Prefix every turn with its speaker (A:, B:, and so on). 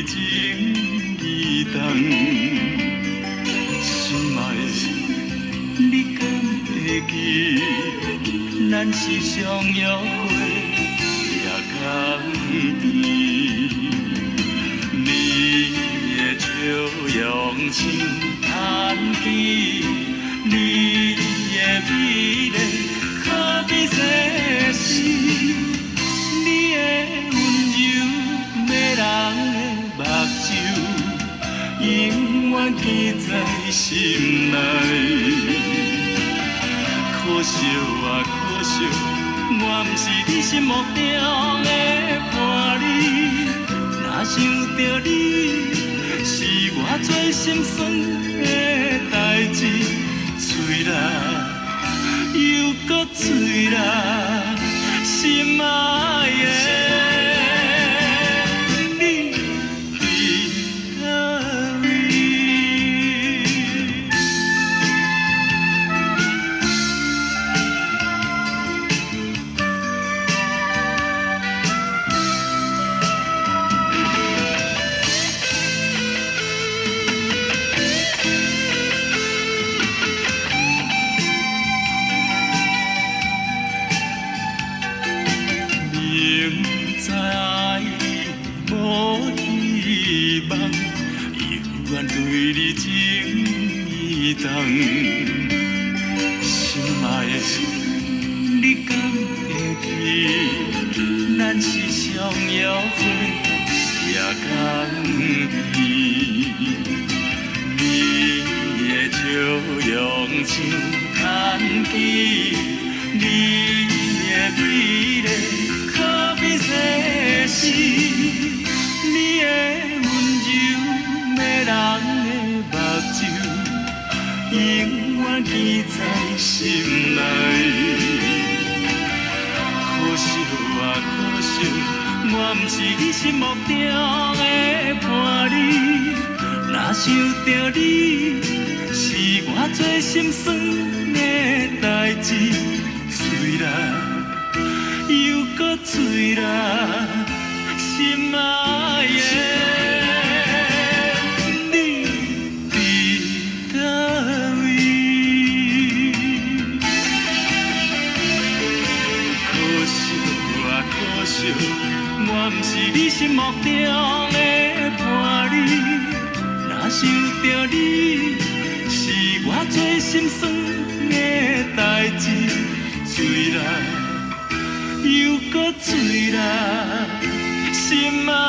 A: 情意重，心爱的，你敢会记？咱是相约会夜空边，你的笑容像弹起，你的美丽可比世事，你的温柔迷人的目睭，永远记在心内。可惜啊，可惜，我不是你心目中的伴侣。若想着你，是我最心酸的代志。醉啦，又搁醉啦，心爱的。对你情意重，心爱的，你敢会记？咱是相约会夜空边，你的笑容像弹起，你的美丽可比世事，你的人的目睭，永远记在心内。可惜啊，可惜，我不是你心目中的伴侣。若想着你，是我最心酸的代志。醉啦，又搁醉啦，心爱的。我不是你心目中的伴侣，若想着你，是我最心酸的代志。醉啦，又搁醉啦，心爱。